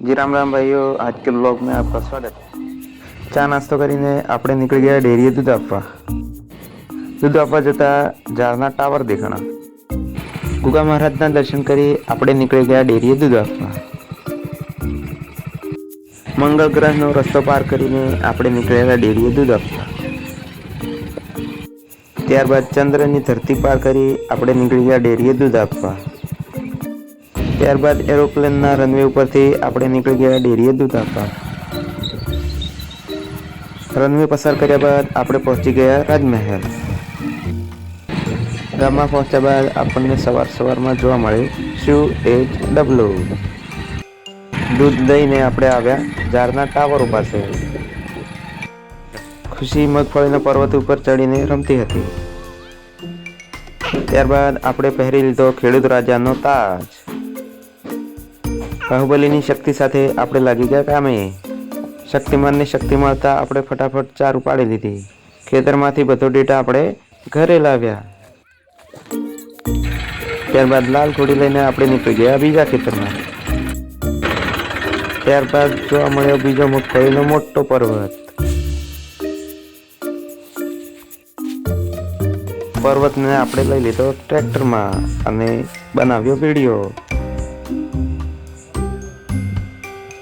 जी राम राम भाइयों, आज के ब्लॉग में आपका स्वागत है। ચા નાસ્તો કરીને આપણે નીકળી ગયા ડેરીએ દૂધ આપવા જતા ઝાડના ટાવર દેખાણા. ગુગા મહારાજના દર્શન કરી આપણે નીકળી ગયા ડેરીએ દૂધ આપવા. મંગળ ગ્રહનો રસ્તો પાર કરીને આપણે નીકળ્યા ડેરીએ દૂધ આપવા. ત્યારબાદ ચંદ્રની ધરતી પાર કરી આપણે નીકળી ગયા ડેરીએ દૂધ આપવા. ત્યારબાદ એરોપ્લેનના રનવે ઉપરથી આપણે નીકળી ગયા ડેરીએ દૂધ આપવા. રનવે પસાર કર્યા બાદ આપણે પહોંચી ગયા રાજમહેલ. ગામમાં પહોંચ્યા બાદ આપણને સવારમાં જોવા મળે શું એક ડબલો. દૂધ લઈને આપણે આવ્યા ઝાડના ટાવરો પાસે. ખુશી મગફળીના પર્વત ઉપર ચડીને રમતી હતી. ત્યારબાદ આપણે પહેરી લીધો ખેડૂત રાજાનો તાજ. બાહુબલીની શક્તિ સાથે આપણે લાગી ગયા કામે. શક્તિમાનની શક્તિ મળતા આપણે ફટાફટ ચાર ઉપાડી લીધી. ખેતરમાંથી બધો ડેટા આપણે ઘરે લાવ્યા. ત્યારબાદ લાલ ઘોડી લઈને આપણે નીકળી ગયા બીજા ખેતરમાં. ત્યારબાદ જોવા મળ્યો બીજો મગફળીનો મોટો પર્વત. પર્વતને આપણે લઈ લીધો ટ્રેક્ટરમાં અને બનાવ્યો વિડીયો.